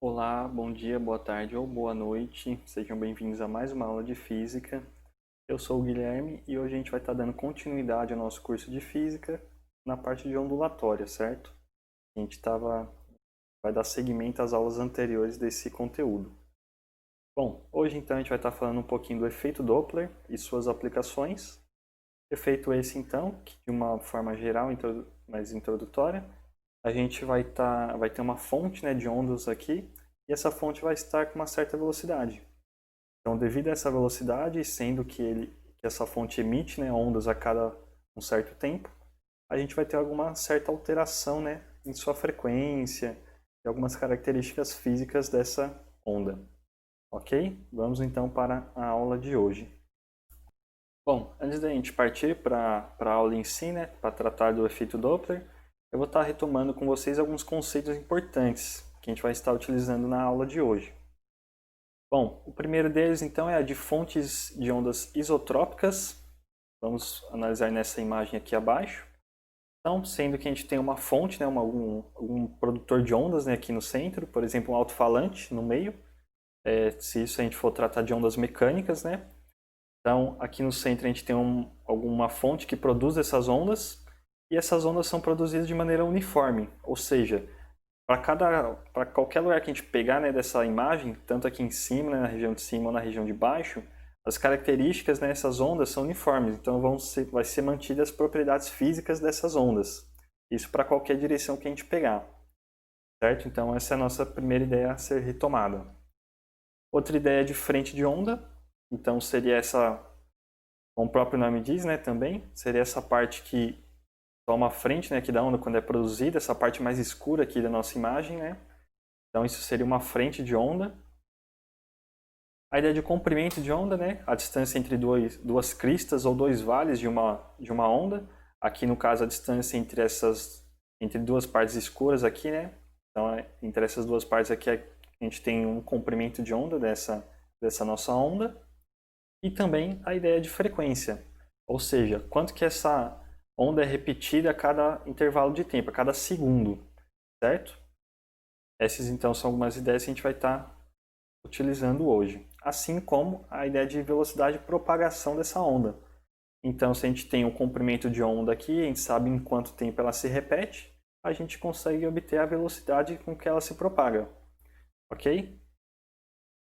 Olá, bom dia, boa tarde ou boa noite. Sejam bem-vindos a mais uma aula de Física. Eu sou o Guilherme e hoje a gente vai estar dando continuidade ao nosso curso de Física na parte de ondulatória, certo? Vai dar seguimento às aulas anteriores desse conteúdo. Bom, hoje então a gente vai estar falando um pouquinho do efeito Doppler e suas aplicações. Efeito esse então, que de uma forma geral, mais introdutória, a gente vai ter uma fonte, né, de ondas aqui, e essa fonte vai estar com uma certa velocidade. Então, devido a essa velocidade, sendo que essa fonte emite, né, ondas a cada um certo tempo, a gente vai ter alguma certa alteração, né, em sua frequência e algumas características físicas dessa onda. Ok? Vamos então para a aula de hoje. Bom, antes da gente partir para a aula em si, né, para tratar do efeito Doppler, eu vou estar retomando com vocês alguns conceitos importantes que a gente vai estar utilizando na aula de hoje. Bom, o primeiro deles então é a de fontes de ondas isotrópicas. Vamos analisar nessa imagem aqui abaixo. Então, sendo que a gente tem uma fonte, né, algum produtor de ondas, né, aqui no centro, por exemplo, um alto-falante no meio. Se isso a gente for tratar de ondas mecânicas, né? Então, aqui no centro a gente tem alguma fonte que produz essas ondas, e essas ondas são produzidas de maneira uniforme, ou seja, para qualquer lugar que a gente pegar, né, dessa imagem, tanto aqui em cima, né, na região de cima ou na região de baixo, as características dessas ondas são uniformes, então vai ser mantidas as propriedades físicas dessas ondas. Isso para qualquer direção que a gente pegar, certo? Então essa é a nossa primeira ideia a ser retomada. Outra ideia é de frente de onda, então seria essa, como o próprio nome diz, né, também, seria essa parte que toma a frente, né, aqui da onda quando é produzida, essa parte mais escura aqui da nossa imagem, né? Então isso seria uma frente de onda. A ideia de comprimento de onda, né, a distância entre duas cristas ou dois vales de uma onda. Aqui no caso a distância entre duas partes escuras aqui, né? Então entre essas duas partes aqui a gente tem um comprimento de onda dessa nossa onda. E também a ideia de frequência, ou seja, quanto que essa onda é repetida a cada intervalo de tempo, a cada segundo, certo? Essas então são algumas ideias que a gente vai estar utilizando hoje, assim como a ideia de velocidade de propagação dessa onda. Então, se a gente tem um comprimento de onda aqui, a gente sabe em quanto tempo ela se repete, a gente consegue obter a velocidade com que ela se propaga, ok?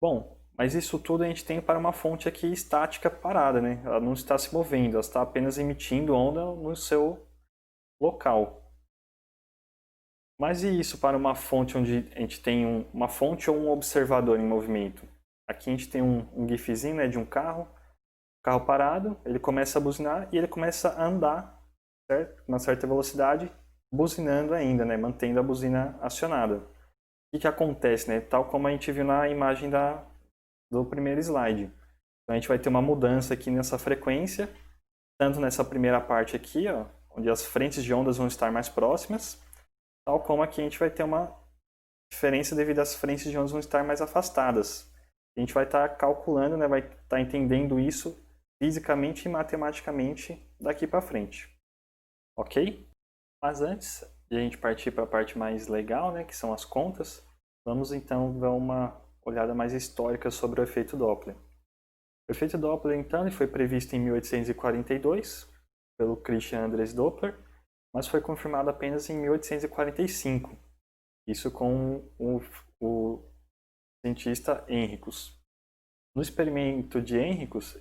Bom, mas isso tudo a gente tem para uma fonte aqui estática parada, né? Ela não está se movendo, ela está apenas emitindo onda no seu local. Mas e isso para uma fonte onde a gente tem uma fonte ou um observador em movimento? Aqui a gente tem um gifzinho, né, de um carro parado, ele começa a buzinar e ele começa a andar, certo? Com uma certa velocidade, buzinando ainda, né, mantendo a buzina acionada. O que acontece, né? Tal como a gente viu na imagem do primeiro slide. Então a gente vai ter uma mudança aqui nessa frequência, tanto nessa primeira parte aqui, ó, onde as frentes de ondas vão estar mais próximas, tal como aqui a gente vai ter uma diferença devido às frentes de ondas vão estar mais afastadas. A gente vai estar calculando, né, vai estar entendendo isso fisicamente e matematicamente daqui para frente. Ok? Mas antes de a gente partir para a parte mais legal, né, que são as contas, vamos então dar uma olhada mais histórica sobre o efeito Doppler. O efeito Doppler, então, ele foi previsto em 1842 pelo Christian Andrés Doppler, mas foi confirmado apenas em 1845. Isso com o cientista Henricus. No experimento de Henricus,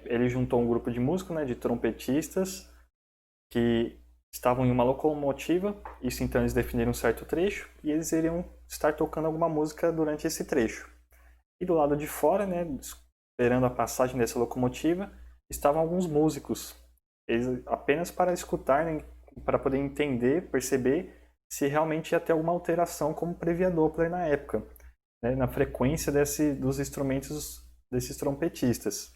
ele juntou um grupo de músicos, né, de trompetistas, que estavam em uma locomotiva. Isso então eles definiram um certo trecho e eles iriam estar tocando alguma música durante esse trecho. E do lado de fora, né, esperando a passagem dessa locomotiva, estavam alguns músicos, eles apenas para escutar, né, para poder entender, perceber se realmente ia ter alguma alteração, como previa Doppler na época, né, na frequência dos instrumentos desses trompetistas.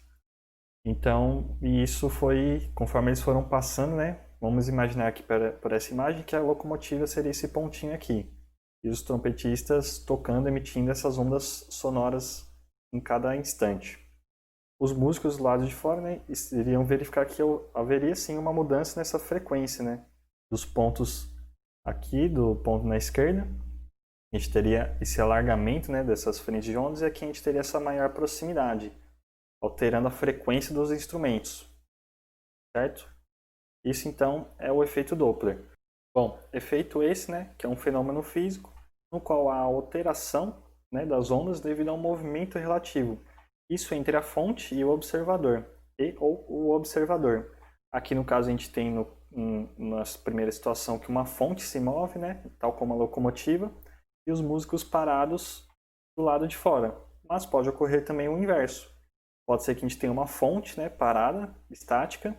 Então, e isso foi, conforme eles foram passando, né, vamos imaginar aqui por essa imagem que a locomotiva seria esse pontinho aqui, e os trompetistas tocando, emitindo essas ondas sonoras em cada instante. Os músicos do lado de fora, né, iriam verificar que haveria sim uma mudança nessa frequência, né, dos pontos aqui, do ponto na esquerda, A gente teria esse alargamento, né, dessas frentes de ondas e aqui a gente teria essa maior proximidade, alterando a frequência dos instrumentos, certo? Isso então é o efeito Doppler. Bom, efeito esse, né, que é um fenômeno físico no qual há alteração, né, das ondas devido a um movimento relativo. Isso entre a fonte e o observador, e ou o observador. Aqui no caso a gente tem na primeira situação que uma fonte se move, né, tal como a locomotiva, e os músicos parados do lado de fora. Mas pode ocorrer também o inverso. Pode ser que a gente tenha uma fonte, né, parada, estática,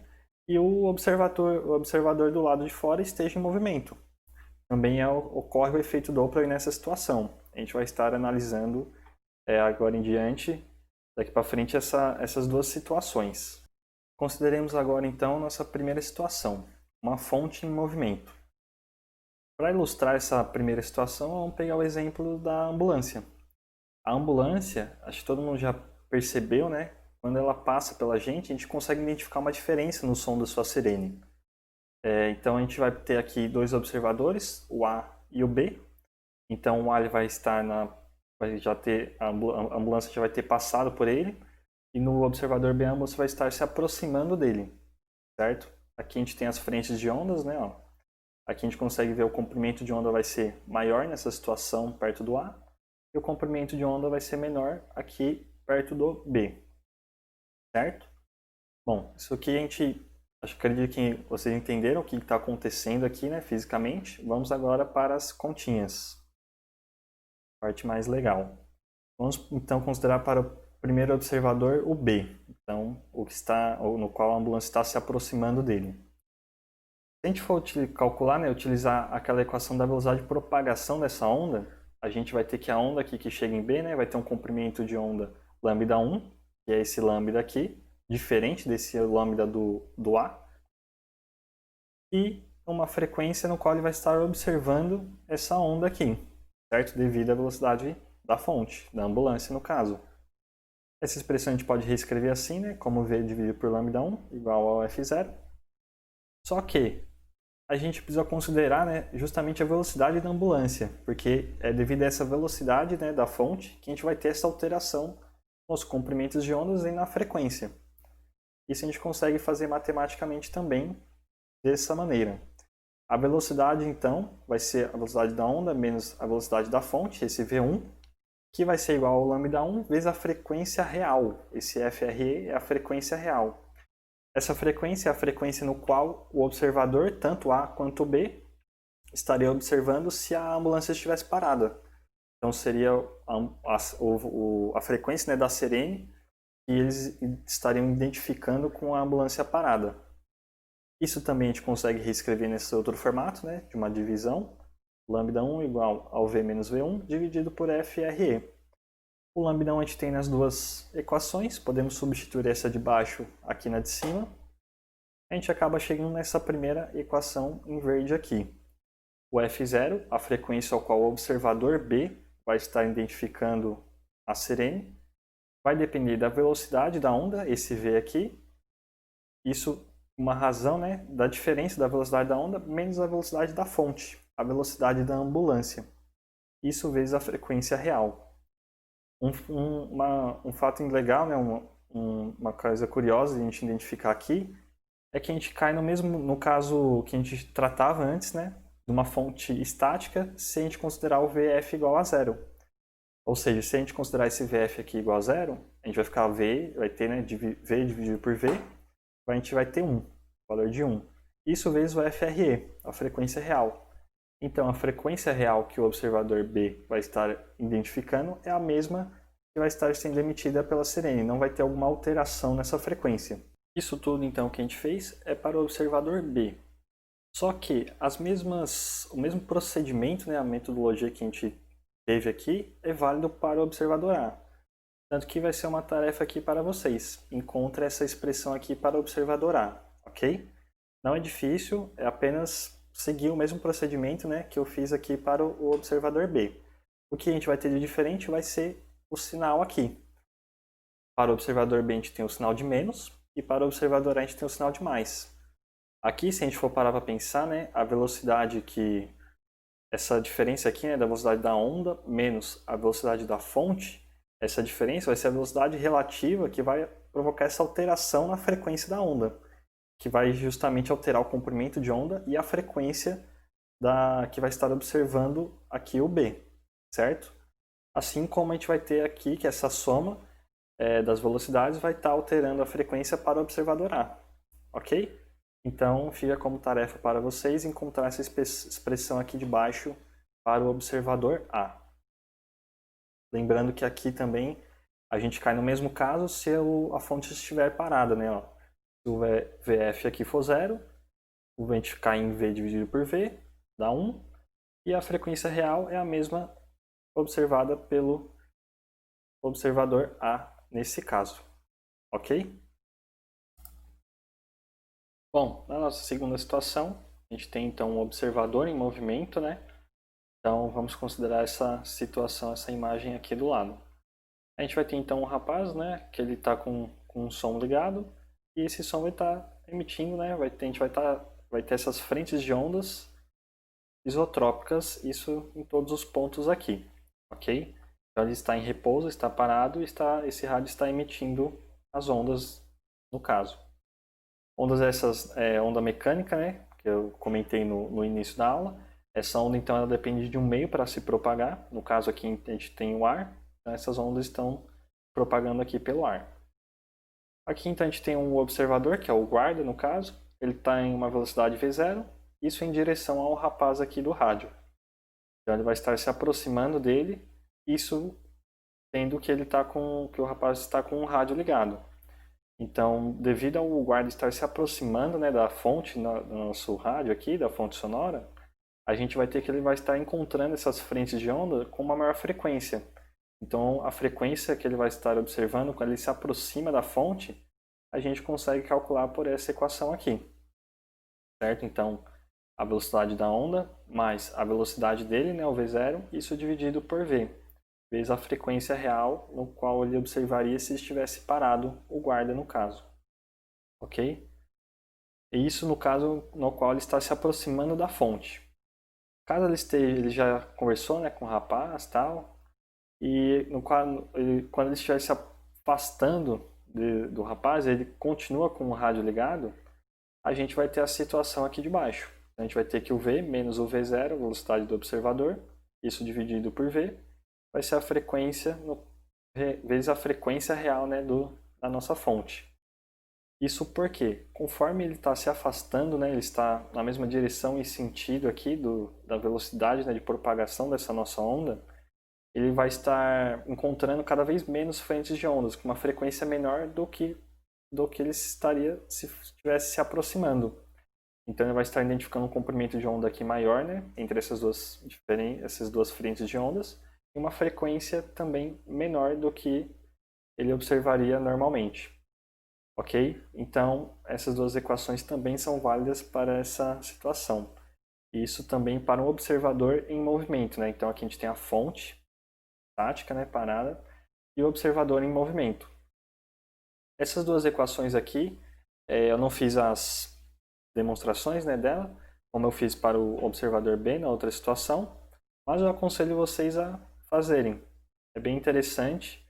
e o observador do lado de fora esteja em movimento. Também ocorre o efeito Doppler nessa situação. A gente vai estar analisando agora em diante, daqui para frente, essas duas situações. Consideremos agora então nossa primeira situação, uma fonte em movimento. Para ilustrar essa primeira situação, vamos pegar o exemplo da ambulância. A ambulância, acho que todo mundo já percebeu, né? Quando ela passa pela gente, a gente consegue identificar uma diferença no som da sua sirene. Então a gente vai ter aqui dois observadores, o A e o B. Então o A ele vai estar a ambulância já vai ter passado por ele, e no observador B a ambulância vai estar se aproximando dele, certo? Aqui a gente tem as frentes de ondas, né? Ó. Aqui a gente consegue ver o comprimento de onda vai ser maior nessa situação perto do A, e o comprimento de onda vai ser menor aqui perto do B, certo? Bom, isso aqui acredito que vocês entenderam o que está acontecendo aqui, né, fisicamente. Vamos agora para as continhas, parte mais legal. Vamos então considerar para o primeiro observador o B, então no qual a ambulância está se aproximando dele. Se a gente for calcular, né, utilizar aquela equação da velocidade de propagação dessa onda, a gente vai ter que a onda aqui que chega em B, né, vai ter um comprimento de onda lambda 1, que é esse lambda aqui, diferente desse lambda do A, e uma frequência no qual ele vai estar observando essa onda aqui, certo? Devido à velocidade da fonte, da ambulância no caso. Essa expressão a gente pode reescrever assim, né? Como V dividido por lambda 1 igual ao F0. Só que a gente precisa considerar, né, justamente a velocidade da ambulância, porque é devido a essa velocidade, né, da fonte que a gente vai ter essa alteração nos comprimentos de ondas e na frequência. Isso a gente consegue fazer matematicamente também dessa maneira. A velocidade, então, vai ser a velocidade da onda menos a velocidade da fonte, esse V1, que vai ser igual ao lambda 1 vezes a frequência real. Esse FRE é a frequência real. Essa frequência é a frequência no qual o observador, tanto A quanto B, estaria observando se a ambulância estivesse parada. Então seria a frequência, né, da sirene que eles estariam identificando com a ambulância parada. Isso também a gente consegue reescrever nesse outro formato, né, de uma divisão. Lambda 1 igual ao V menos V1 dividido por FRE. O lambda 1 a gente tem nas duas equações, podemos substituir essa de baixo aqui na de cima. A gente acaba chegando nessa primeira equação em verde aqui. O F0, a frequência ao qual o observador B vai estar identificando a sirene, vai depender da velocidade da onda, esse V aqui. Isso uma razão, né, da diferença da velocidade da onda menos a velocidade da fonte, a velocidade da ambulância. Isso vezes a frequência real. Um fato legal, né, uma coisa curiosa de a gente identificar aqui, é que a gente cai no caso que a gente tratava antes, né, de uma fonte estática, se a gente considerar o VF igual a zero. Ou seja, se a gente considerar esse VF aqui igual a zero, a gente vai ficar vai ter, né, V dividido por V, a gente vai ter 1, valor de 1. Isso vezes o FRE, a frequência real. Então, a frequência real que o observador B vai estar identificando é a mesma que vai estar sendo emitida pela sirene. Não vai ter alguma alteração nessa frequência. Isso tudo, então, que a gente fez é para o observador B. Só que o mesmo procedimento, né, a metodologia que a gente teve aqui, é válido para o observador A. Tanto que vai ser uma tarefa aqui para vocês. Encontre essa expressão aqui para o observador A, ok? Não é difícil, é apenas seguir o mesmo procedimento, né, que eu fiz aqui para o observador B. O que a gente vai ter de diferente vai ser o sinal aqui. Para o observador B a gente tem o sinal de menos e para o observador A a gente tem o sinal de mais. Aqui, se a gente for parar para pensar, né, a velocidade que essa diferença aqui, né, da velocidade da onda menos a velocidade da fonte, essa diferença vai ser a velocidade relativa que vai provocar essa alteração na frequência da onda, que vai justamente alterar o comprimento de onda e a frequência que vai estar observando aqui o B, certo? Assim como a gente vai ter aqui que essa soma das velocidades vai estar alterando a frequência para o observador A, ok? Então, fica como tarefa para vocês encontrar essa expressão aqui de baixo para o observador A. Lembrando que aqui também a gente cai no mesmo caso se a fonte estiver parada, né? Ó, se o VF aqui for 0, o a gente cai em V dividido por V, dá 1, e a frequência real é a mesma observada pelo observador A nesse caso, ok? Bom, na nossa segunda situação, a gente tem então um observador em movimento, né? Então vamos considerar essa situação, essa imagem aqui do lado. A gente vai ter então um rapaz, né? Que ele está com um som ligado e esse som vai estar emitindo, né? A gente vai ter essas frentes de ondas isotrópicas, isso em todos os pontos aqui, ok? Então ele está em repouso, está parado e esse rádio está emitindo as ondas, no caso. Ondas essas, onda mecânica, né, que eu comentei no início da aula. Essa onda, então, ela depende de um meio para se propagar. No caso aqui, a gente tem o ar. Então, essas ondas estão propagando aqui pelo ar. Aqui, então, a gente tem um observador, que é o guarda, no caso. Ele está em uma velocidade V0, isso em direção ao rapaz aqui do rádio. Então, ele vai estar se aproximando dele, isso tendo que que o rapaz está com o rádio ligado. Então, devido ao guarda estar se aproximando, né, da fonte do nosso rádio aqui, da fonte sonora, a gente vai ter que ele vai estar encontrando essas frentes de onda com uma maior frequência. Então, a frequência que ele vai estar observando quando ele se aproxima da fonte, a gente consegue calcular por essa equação aqui, certo? Então, a velocidade da onda mais a velocidade dele, né, o V0, isso dividido por V, vezes a frequência real no qual ele observaria se estivesse parado o guarda no caso, ok? E isso no caso no qual ele está se aproximando da fonte. Caso ele já conversou, né, com o rapaz tal, e quando ele estiver se afastando do rapaz, ele continua com o rádio ligado, a gente vai ter a situação aqui de baixo. A gente vai ter que o V menos o V0, a velocidade do observador, isso dividido por V, vai ser a frequência vezes a frequência real, né, da nossa fonte. Isso porque, conforme ele está se afastando, né, ele está na mesma direção e sentido aqui da velocidade, né, de propagação dessa nossa onda, ele vai estar encontrando cada vez menos frentes de ondas, com uma frequência menor do que ele estaria se estivesse se aproximando. Então ele vai estar identificando um comprimento de onda aqui maior, né, entre essas duas frentes de ondas, e uma frequência também menor do que ele observaria normalmente. Ok? Então, essas duas equações também são válidas para essa situação. Isso também para um observador em movimento, né? Então, aqui a gente tem a fonte estática, né, parada, e o observador em movimento. Essas duas equações aqui, eu não fiz as demonstrações, né, dela, como eu fiz para o observador B na outra situação, mas eu aconselho vocês a fazerem. É bem interessante.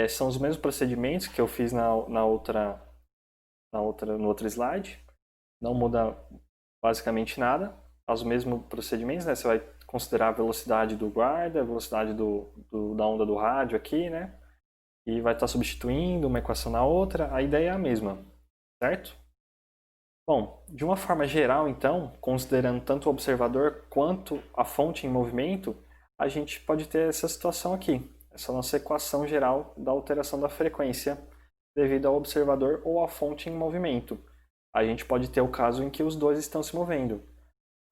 São os mesmos procedimentos que eu fiz no outro slide. Não muda basicamente nada. Os mesmos procedimentos, né? Você vai considerar a velocidade do guarda, a velocidade da onda do rádio aqui, né? E vai estar substituindo uma equação na outra. A ideia é a mesma, certo? Bom, de uma forma geral, então, considerando tanto o observador quanto a fonte em movimento, a gente pode ter essa situação aqui. Essa nossa equação geral da alteração da frequência devido ao observador ou à fonte em movimento. A gente pode ter o caso em que os dois estão se movendo.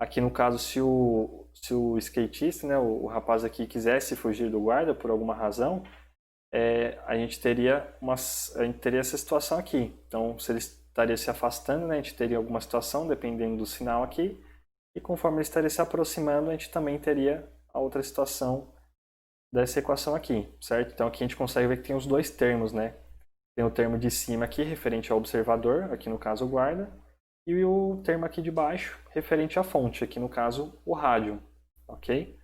Aqui no caso, se o skatista, né, o rapaz aqui quisesse fugir do guarda por alguma razão, a gente teria essa situação aqui. Então, se ele estaria se afastando, né, a gente teria alguma situação dependendo do sinal aqui, e conforme ele estaria se aproximando, a gente também teria a outra situação dessa equação aqui, certo? Então aqui a gente consegue ver que tem os dois termos, né? Tem o termo de cima aqui, referente ao observador, aqui no caso o guarda, e o termo aqui de baixo, referente à fonte, aqui no caso o rádio, ok?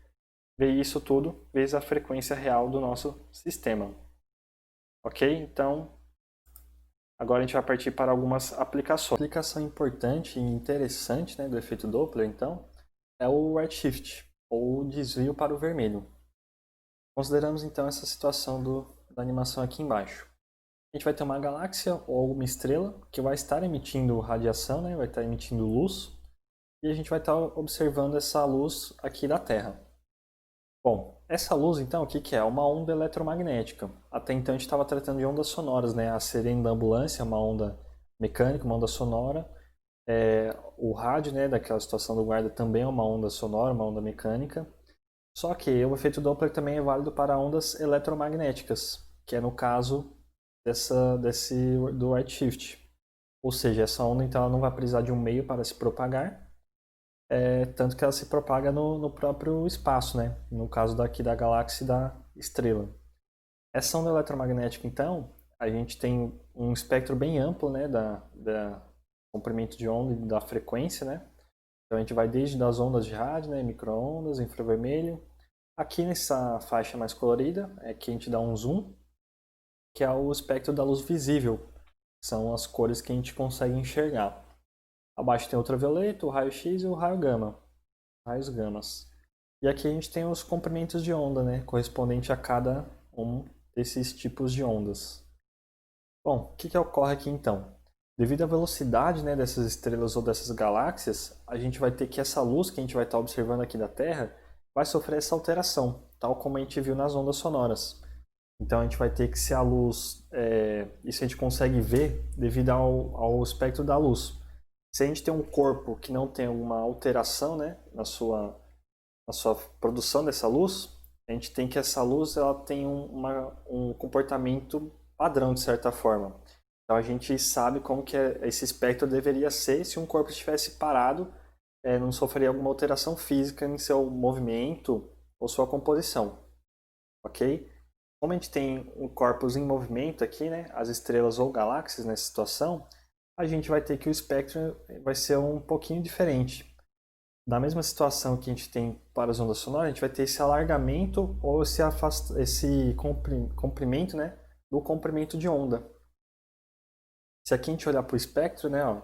Ver isso tudo vezes a frequência real do nosso sistema, ok? Então, agora a gente vai partir para algumas aplicações. Uma aplicação importante e interessante, né, do efeito Doppler, então, é o redshift, ou desvio para o vermelho. Consideramos então essa situação da animação aqui embaixo. A gente vai ter uma galáxia ou uma estrela que vai estar emitindo radiação, né, vai estar emitindo luz, e a gente vai estar observando essa luz aqui da Terra. Bom, essa luz então, o que que é? Uma onda eletromagnética. Até então a gente estava tratando de ondas sonoras, né? A sirene da ambulância é uma onda mecânica, uma onda sonora. O rádio, né, daquela situação do guarda também é uma onda sonora, uma onda mecânica. Só que o efeito Doppler também é válido para ondas eletromagnéticas, que é no caso do redshift. Ou seja, essa onda então ela não vai precisar de um meio para se propagar, tanto que ela se propaga no próprio espaço, né? No caso daqui da galáxia e da estrela. Essa onda eletromagnética, então, a gente tem um espectro bem amplo, né, da comprimento de onda e da frequência, né? Então a gente vai desde das ondas de rádio, né, micro-ondas, infravermelho. Aqui nessa faixa mais colorida é que a gente dá um zoom, que é o espectro da luz visível. São as cores que a gente consegue enxergar. Abaixo tem o ultravioleta, o raio-x e o raio gama, raios gamas. E aqui a gente tem os comprimentos de onda, né, correspondente a cada um desses tipos de ondas. Bom, o que ocorre aqui então? Devido à velocidade, né, dessas estrelas ou dessas galáxias, a gente vai ter que essa luz que a gente vai estar observando aqui da Terra vai sofrer essa alteração, tal como a gente viu nas ondas sonoras. Então a gente vai ter que se a luz, isso a gente consegue ver devido ao espectro da luz. Se a gente tem um corpo que não tem alguma alteração, né, na sua produção dessa luz, a gente tem que essa luz ela tem um comportamento padrão, de certa forma. Então a gente sabe como que esse espectro deveria ser se um corpo estivesse parado, não sofreria alguma alteração física em seu movimento ou sua composição, ok? Como a gente tem um corpos em movimento aqui, né, as estrelas ou galáxias nessa situação, a gente vai ter que o espectro vai ser um pouquinho diferente. Na mesma situação que a gente tem para as ondas sonoras, a gente vai ter esse alargamento ou esse comprimento, né, do comprimento de onda. Se aqui a gente olhar para o espectro, né, ó,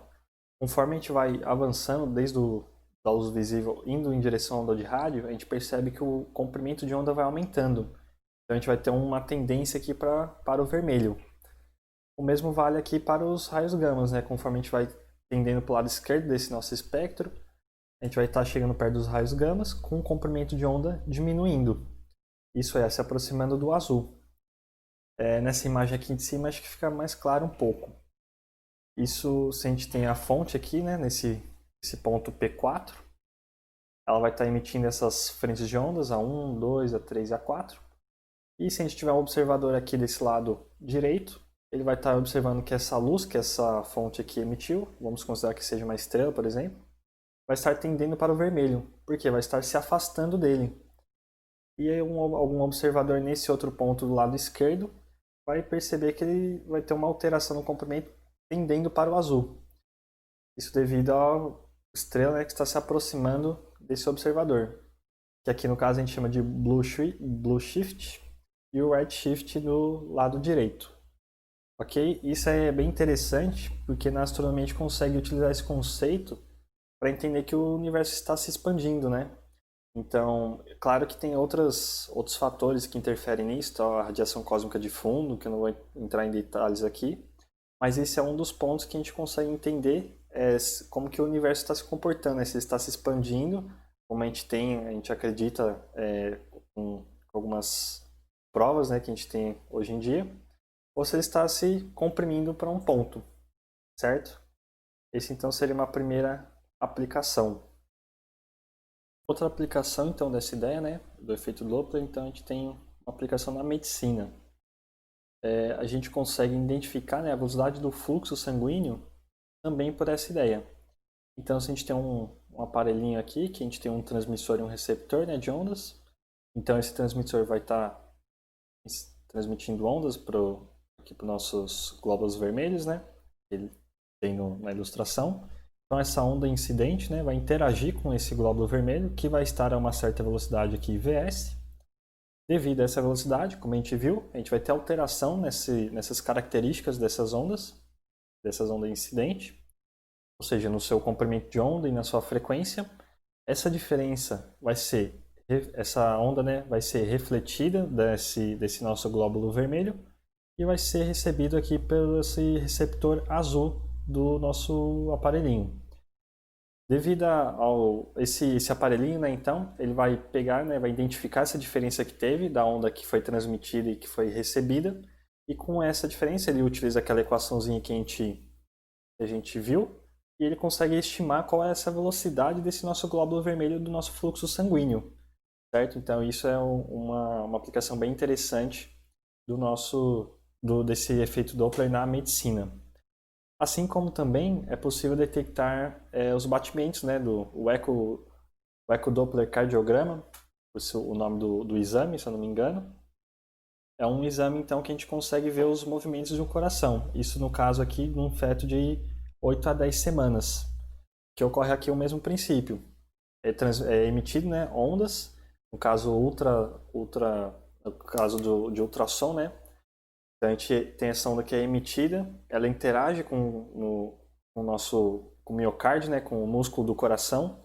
conforme a gente vai avançando desde da luz visível indo em direção à onda de rádio, a gente percebe que o comprimento de onda vai aumentando. Então a gente vai ter uma tendência aqui para o vermelho. O mesmo vale aqui para os raios gamas, né? Conforme a gente vai tendendo para o lado esquerdo desse nosso espectro, a gente vai estar chegando perto dos raios gamas com o comprimento de onda diminuindo. Isso é, se aproximando do azul. Nessa imagem aqui de cima, acho que fica mais claro um pouco. Isso, se a gente tem a fonte aqui, né, nesse ponto P4, ela vai estar emitindo essas frentes de ondas, A1, A2, A3 e A4. E se a gente tiver um observador aqui desse lado direito, ele vai estar observando que essa luz que essa fonte aqui emitiu, vamos considerar que seja uma estrela, por exemplo, vai estar tendendo para o vermelho, porque vai estar se afastando dele. E aí algum observador nesse outro ponto do lado esquerdo vai perceber que ele vai ter uma alteração no comprimento tendendo para o azul. Isso devido à estrela, né, que está se aproximando desse observador, que aqui no caso a gente chama de blue shift e o redshift do lado direito. Ok? Isso é bem interessante porque na astronomia a gente consegue utilizar esse conceito para entender que o universo está se expandindo, né? Então, claro que tem outros fatores que interferem nisso, tá? A radiação cósmica de fundo, que eu não vou entrar em detalhes aqui, mas esse é um dos pontos que a gente consegue entender como que o universo está se comportando, né? Se ele está se expandindo, como a gente acredita com algumas provas, né, que a gente tem hoje em dia, ou se ele está se comprimindo para um ponto, certo? Esse então seria uma primeira aplicação. Outra aplicação então dessa ideia, né, do efeito Doppler, então a gente tem uma aplicação na medicina. A gente consegue identificar, né, a velocidade do fluxo sanguíneo também por essa ideia. Então se a gente tem um aparelhinho aqui, que a gente tem um transmissor e um receptor, né, de ondas, então esse transmissor vai estar transmitindo ondas aqui para os nossos glóbulos vermelhos, né, ele tem na ilustração. Então essa onda incidente, né, vai interagir com esse glóbulo vermelho, que vai estar a uma certa velocidade aqui, Vs. Devido a essa velocidade, como a gente viu, a gente vai ter alteração nessas características dessas ondas incidente, ou seja, no seu comprimento de onda e na sua frequência. Essa diferença vai ser, essa onda, né, vai ser refletida desse nosso glóbulo vermelho e vai ser recebido aqui pelo esse receptor azul do nosso aparelhinho. Devido ao esse aparelhinho, né, então, ele vai pegar, né, vai identificar essa diferença que teve da onda que foi transmitida e que foi recebida, e com essa diferença ele utiliza aquela equaçãozinha que a gente viu, e ele consegue estimar qual é essa velocidade desse nosso glóbulo vermelho do nosso fluxo sanguíneo, certo? Então isso é uma aplicação bem interessante desse efeito Doppler na medicina. Assim como também é possível detectar os batimentos, né, o ecodoppler cardiograma, o nome do exame, se eu não me engano. É um exame, então, que a gente consegue ver os movimentos de um coração. Isso, no caso aqui, num feto de 8 a 10 semanas, que ocorre aqui o mesmo princípio. É emitido, né, ondas, no caso no caso de ultrassom, né? Então a gente tem essa onda que é emitida, ela interage com o miocárdio, né, com o músculo do coração.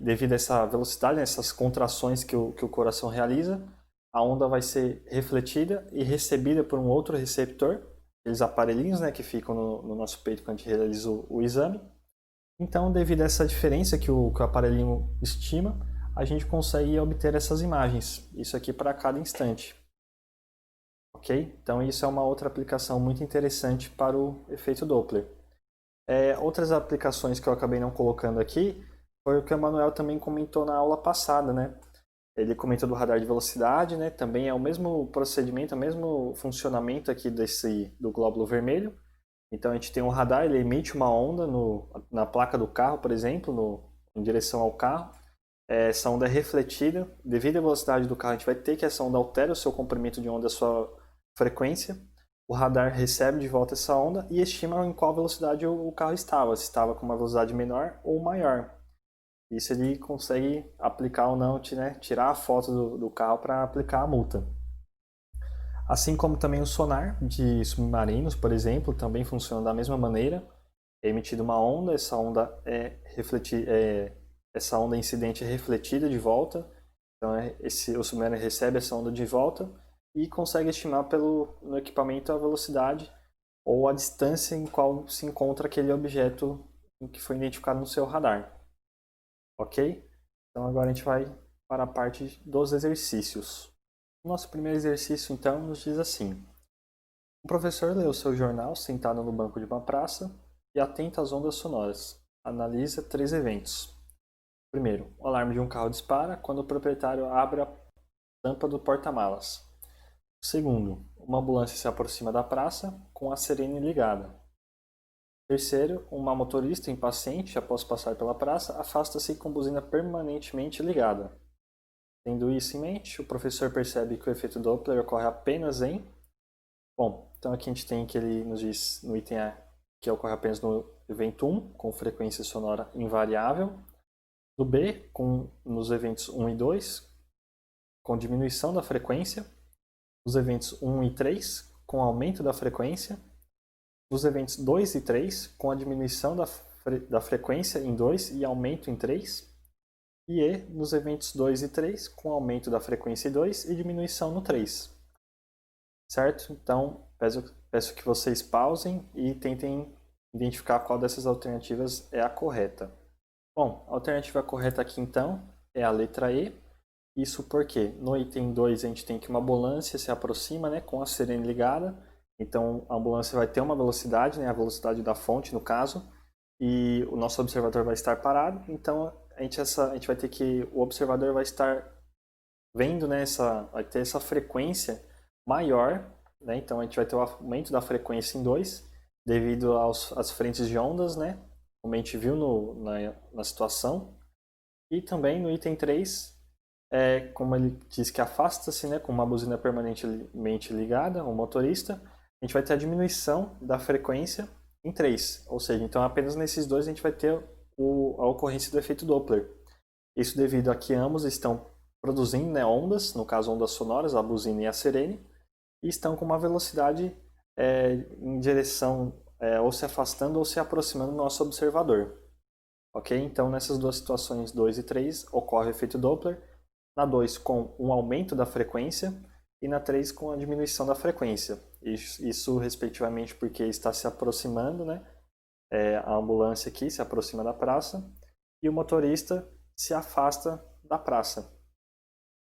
Devido a essa velocidade, né, essas contrações que o coração realiza, a onda vai ser refletida e recebida por um outro receptor, aqueles aparelhinhos, né, que ficam no nosso peito quando a gente realiza o exame. Então, devido a essa diferença que o aparelhinho estima, a gente consegue obter essas imagens. Isso aqui para cada instante. Ok? Então, isso é uma outra aplicação muito interessante para o efeito Doppler. Outras aplicações que eu acabei não colocando aqui foi o que o Manuel também comentou na aula passada, né? Ele comentou do radar de velocidade, né? Também é o mesmo procedimento, o mesmo funcionamento aqui do glóbulo vermelho. Então a gente tem um radar, ele emite uma onda na placa do carro, por exemplo, em direção ao carro. Essa onda é refletida. Devido à velocidade do carro, a gente vai ter que essa onda altere o seu comprimento de onda, a sua frequência. O radar recebe de volta essa onda e estima em qual velocidade o carro estava, se estava com uma velocidade menor ou maior. Isso ele consegue aplicar ou não, né, tirar a foto do carro para aplicar a multa. Assim como também o sonar de submarinos, por exemplo, também funciona da mesma maneira. É emitida uma onda, essa onda incidente é refletida de volta. Então o submarino recebe essa onda de volta e consegue estimar no equipamento a velocidade ou a distância em qual se encontra aquele objeto que foi identificado no seu radar. Ok? Então agora a gente vai para a parte dos exercícios. O nosso primeiro exercício, então, nos diz assim: o professor lê o seu jornal sentado no banco de uma praça e atento às ondas sonoras. Analisa 3 eventos. Primeiro, o alarme de um carro dispara quando o proprietário abre a tampa do porta-malas. Segundo, uma ambulância se aproxima da praça com a sirene ligada. Terceiro, uma motorista impaciente, após passar pela praça, afasta-se com buzina permanentemente ligada. Tendo isso em mente, o professor percebe que o efeito Doppler ocorre apenas em... Bom, então aqui a gente tem que ele nos diz no item A que ocorre apenas no evento 1, com frequência sonora invariável. No B, nos eventos 1 e 2, com diminuição da frequência. Nos eventos 1 e 3, com aumento da frequência. Nos eventos 2 e 3, com a diminuição da frequência em 2 e aumento em 3. E nos eventos 2 e 3, com aumento da frequência em 2 e diminuição no 3. Certo? Então, peço que vocês pausem e tentem identificar qual dessas alternativas é a correta. Bom, a alternativa correta aqui, então, é a letra E. Isso porque no item 2 a gente tem que uma ambulância se aproxima, né, com a sirene ligada. Então, a ambulância vai ter uma velocidade, né, a velocidade da fonte, no caso, e o nosso observador vai estar parado. Então, a gente vai ter que... O observador vai estar vendo, né, vai ter essa frequência maior, né? Então a gente vai ter o aumento da frequência em 2 devido às frentes de ondas, né? Como a gente viu na situação. E também no item 3, como ele diz que afasta-se, né, com uma buzina permanentemente ligada, o motorista, a gente vai ter a diminuição da frequência em 3. Ou seja, então apenas nesses dois a gente vai ter a ocorrência do efeito Doppler. Isso devido a que ambos estão produzindo, né, ondas, no caso ondas sonoras, a buzina e a sirene, e estão com uma velocidade em direção ou se afastando ou se aproximando do nosso observador. Ok? Então nessas duas situações 2 e 3 ocorre o efeito Doppler, na 2 com um aumento da frequência e na 3 com a diminuição da frequência. Isso respectivamente porque está se aproximando, né? A ambulância aqui se aproxima da praça e o motorista se afasta da praça.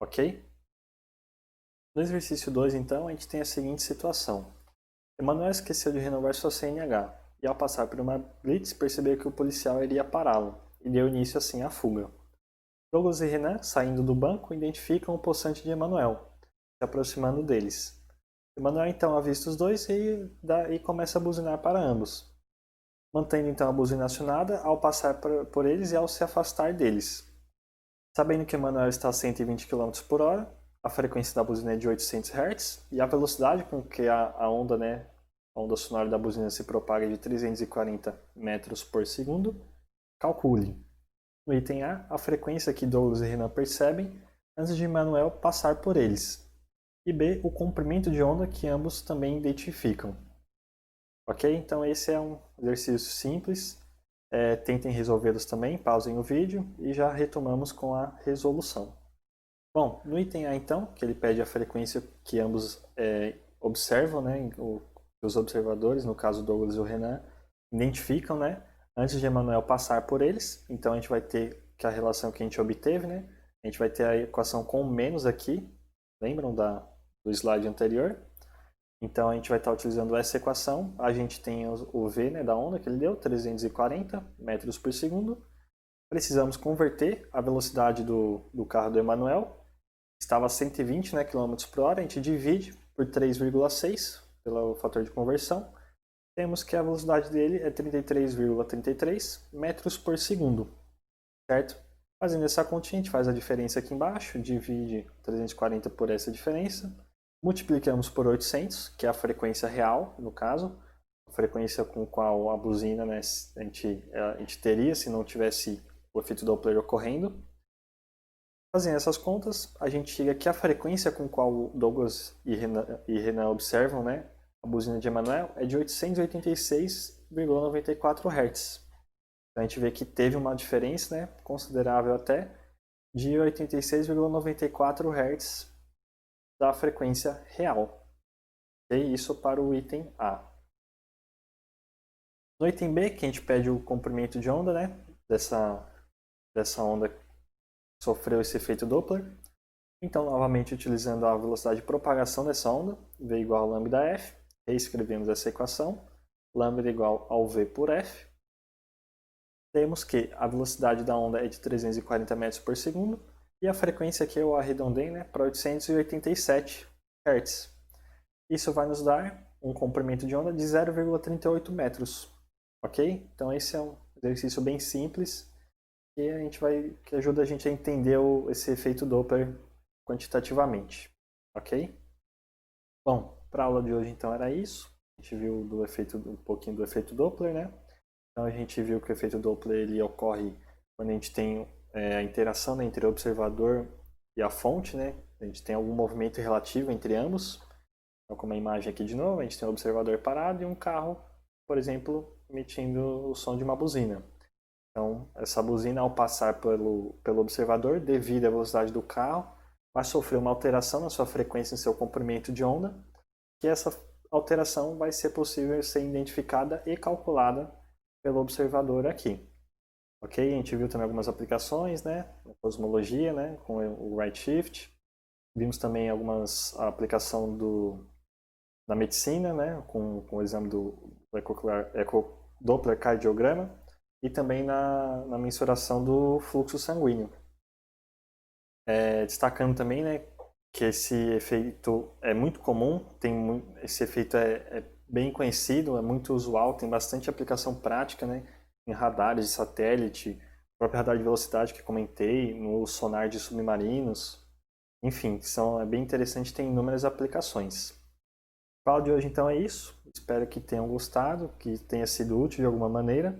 Ok? No exercício 2, então, a gente tem a seguinte situação. Emanuel esqueceu de renovar sua CNH e, ao passar por uma blitz, percebeu que o policial iria pará-lo e deu início assim à fuga. Douglas e Renan, saindo do banco, identificam o possante de Emanuel, se aproximando deles. Emanuel então avista os dois e começa a buzinar para ambos, mantendo então a buzina acionada ao passar por eles e ao se afastar deles. Sabendo que Emanuel está a 120 km por hora, a frequência da buzina é de 800 Hz e a velocidade com que a onda, né, a onda sonora da buzina se propaga é de 340 metros por segundo, calcule. No item A frequência que Douglas e Renan percebem antes de Emanuel passar por eles. E B, o comprimento de onda que ambos também identificam. Ok? Então esse é um exercício simples. Tentem resolvê-los também, pausem o vídeo e já retomamos com a resolução. Bom, no item A então, que ele pede a frequência que ambos observam, né, os observadores, no caso Douglas e o Renan, identificam, né, antes de Emanuel passar por eles. Então a gente vai ter que a relação que a gente obteve, né, a gente vai ter a equação com menos aqui, lembram do slide anterior? Então a gente vai estar utilizando essa equação, a gente tem o V, né, da onda que ele deu, 340 metros por segundo. Precisamos converter a velocidade do carro do Emanuel, estava a 120, né, km por hora, a gente divide por 3,6 pelo fator de conversão, temos que a velocidade dele é 33,33 metros por segundo, certo? Fazendo essa continha, a gente faz a diferença aqui embaixo, divide 340 por essa diferença, multiplicamos por 800, que é a frequência real, no caso, a frequência com qual a buzina, né, a gente teria se não tivesse o efeito Doppler ocorrendo. Fazendo essas contas, a gente chega que a frequência com qual Douglas e Renan observam, né, a buzina de Emanuel é de 886,94 Hz. Então a gente vê que teve uma diferença, né, considerável até, de 86,94 Hz da frequência real. E isso para o item A. No item B, que a gente pede o comprimento de onda, né, dessa onda que sofreu esse efeito Doppler. Então, novamente, utilizando a velocidade de propagação dessa onda, V igual a lambda F, reescrevemos essa equação, lambda igual ao V por F. Temos que a velocidade da onda é de 340 metros por segundo e a frequência aqui eu arredondei, né, para 887 Hz. Isso vai nos dar um comprimento de onda de 0,38 metros, ok? Então esse é um exercício bem simples que ajuda a gente a entender esse efeito Doppler quantitativamente, ok? Bom, para a aula de hoje então era isso. A gente viu um pouquinho do efeito Doppler, né? Então a gente viu que o efeito Doppler ele ocorre quando a gente tem a interação, né, entre o observador e a fonte, né? A gente tem algum movimento relativo entre ambos. Então, como a imagem aqui de novo, a gente tem um observador parado e um carro, por exemplo, emitindo o som de uma buzina. Então, essa buzina, ao passar pelo observador, devido à velocidade do carro, vai sofrer uma alteração na sua frequência e seu comprimento de onda, que essa alteração vai ser possível ser identificada e calculada pelo observador aqui. Ok? A gente viu também algumas aplicações, né? Na cosmologia, né? Com o Redshift. Vimos também a aplicação da medicina, né? Com o exame do Doppler cardiograma e também na mensuração do fluxo sanguíneo. Destacando também, né, que esse efeito é muito comum, esse efeito é bem conhecido, é muito usual, tem bastante aplicação prática, né, em radares de satélite, o próprio radar de velocidade que comentei, no sonar de submarinos, enfim, é bem interessante, tem inúmeras aplicações. A aula de hoje então é isso. Espero que tenham gostado, que tenha sido útil de alguma maneira.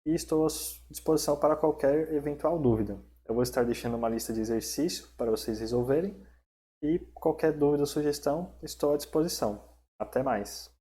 E estou à disposição para qualquer eventual dúvida. Eu vou estar deixando uma lista de exercícios para vocês resolverem. E qualquer dúvida ou sugestão, estou à disposição. Até mais!